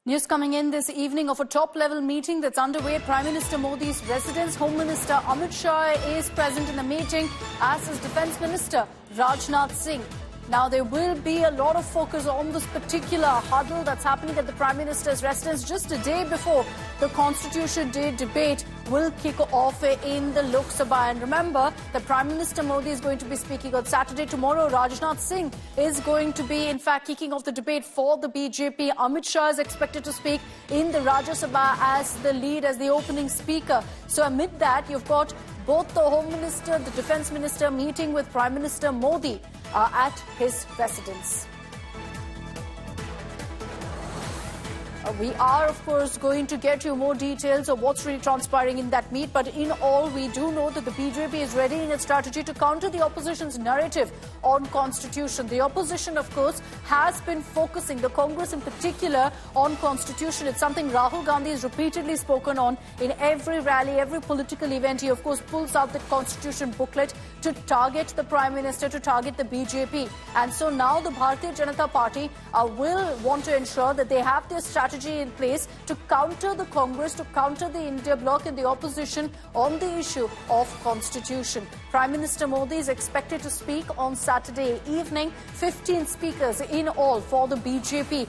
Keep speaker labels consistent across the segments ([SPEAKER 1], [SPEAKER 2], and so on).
[SPEAKER 1] News coming in this evening of a top-level meeting that's underway at Prime Minister Modi's residence. Home Minister Amit Shah is present in the meeting, as is Defence Minister Rajnath Singh. Now, there will be a lot of focus on this particular huddle that's happening at the Prime Minister's residence just a day before the Constitution Day debate will kick off in the Lok Sabha. And remember that Prime Minister Modi is going to be speaking on Saturday. Tomorrow, Rajnath Singh is going to be, in fact, kicking off the debate for the BJP. Amit Shah is expected to speak in the Rajya Sabha as the lead, as the opening speaker. So amid that, you've got both the Home Minister, the Defence Minister meeting with Prime Minister Modi at his residence. We are, of course, going to get you more details of what's really transpiring in that meet. But in all, we do know that the BJP is readying its strategy to counter the opposition's narrative on constitution. The opposition, of course, has been focusing, the Congress in particular, on constitution. It's something Rahul Gandhi has repeatedly spoken on in every rally, every political event. He, of course, pulls out the constitution booklet to target the Prime Minister, to target the BJP. And so now the Bharatiya Janata Party will want to ensure that they have their strategy in place to counter the Congress, to counter the India bloc and the opposition on the issue of constitution. Prime Minister Modi is expected to speak on Saturday evening. 15 speakers in all for the BJP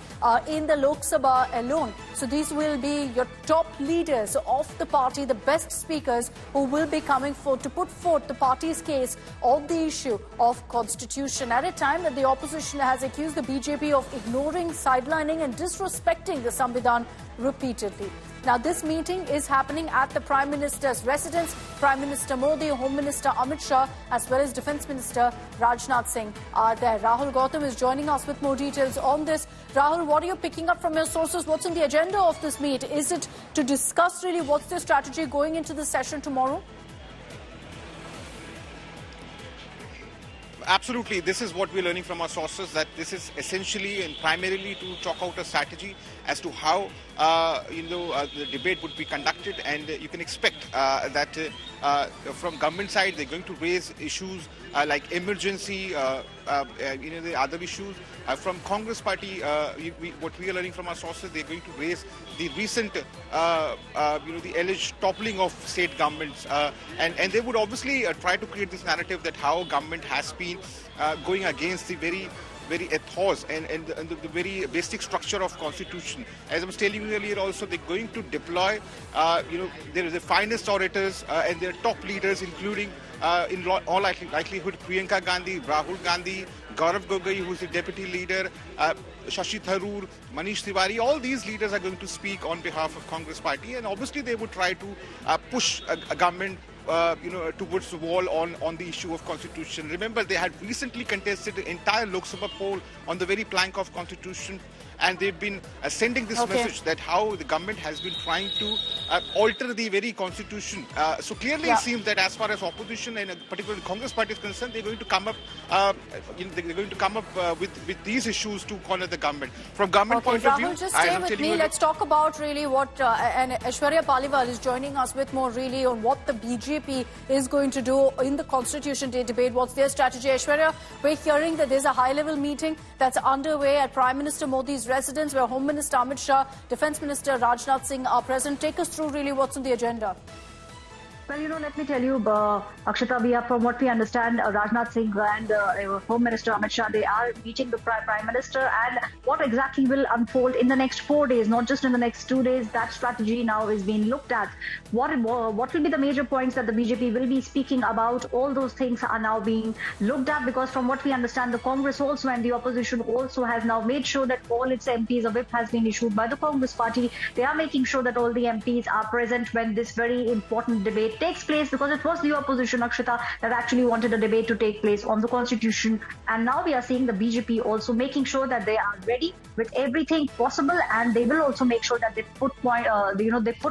[SPEAKER 1] in the Lok Sabha alone. So these will be your top leaders of the party, the best speakers who will be coming forth to put forth the party's case on the issue of constitution at a time that the opposition has accused the BJP of ignoring, sidelining and disrespecting the Samvidhan repeatedly. Now, this meeting is happening at the Prime Minister's residence. Prime Minister Modi, Home Minister Amit Shah, as well as Defence Minister Rajnath Singh are there. Rahul Gautam is joining us with more details on this. Rahul, what are you picking up from your sources? What's on the agenda of this meet? Is it to discuss really what's the strategy going into the session tomorrow?
[SPEAKER 2] Absolutely. This is what we're learning from our sources, that this is essentially and primarily to chalk out a strategy as to how the debate would be conducted, and you can expect that from government side they're going to raise issues like emergency, the other issues. From Congress party, what we are learning from our sources, they're going to raise the recent, the alleged toppling of state governments, and they would obviously try to create this narrative that how government has been going against the very ethos and the very basic structure of constitution. As I was telling you earlier also, they're going to deploy, there is the finest orators and their top leaders, including in all likelihood Priyanka Gandhi, Rahul Gandhi, Gaurav Gogoi, who is the deputy leader, Shashi Tharoor, Manish Tiwari. All these leaders are going to speak on behalf of Congress party, and obviously they would try to push a government towards the wall on the issue of constitution. Remember, they had recently contested the entire Lok Sabha poll on the very plank of constitution, and they've been sending this message that how the government has been trying to alter the very constitution. So clearly it seems that as far as opposition and particularly Congress party is concerned, they're going to come up, with these issues to corner the government. From government point of view,
[SPEAKER 1] Rahul, just stay with me. Let's talk about really what, and Aishwarya Paliwal is joining us with more really on what the BJP is going to do in the Constitution Day debate. What's their strategy? Aishwarya, we're hearing that there's a high-level meeting that's underway at Prime Minister Modi's residence, where Home Minister Amit Shah, Defence Minister Rajnath Singh are present. Take us through really what's on the agenda.
[SPEAKER 3] Well, let me tell you, Akshata, from what we understand, Rajnath Singh and Home Minister Amit Shah, they are meeting the Prime Minister, and what exactly will unfold in the next 4 days, not just in the next 2 days, that strategy now is being looked at. What will be the major points that the BJP will be speaking about? All those things are now being looked at, because from what we understand, the Congress also and the opposition also has now made sure that all its MPs, a whip has been issued by the Congress party. They are making sure that all the MPs are present when this very important debate takes place, because it was the opposition, Akshata, that actually wanted a debate to take place on the constitution. And now we are seeing the BJP also making sure that they are ready with everything possible, and they will also make sure that they put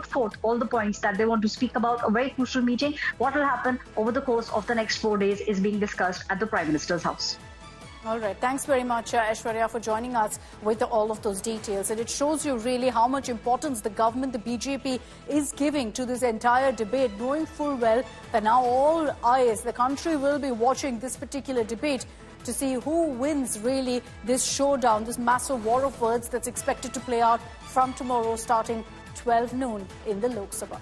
[SPEAKER 3] forth all the points that they want to speak about. A very crucial meeting. What will happen over the course of the next 4 days is being discussed at the Prime Minister's house.
[SPEAKER 1] All right. Thanks very much, Aishwarya, for joining us with all of those details. And it shows you really how much importance the government, the BJP, is giving to this entire debate, knowing full well that now all eyes, the country will be watching this particular debate to see who wins really this showdown, this massive war of words that's expected to play out from tomorrow starting 12 noon in the Lok Sabha.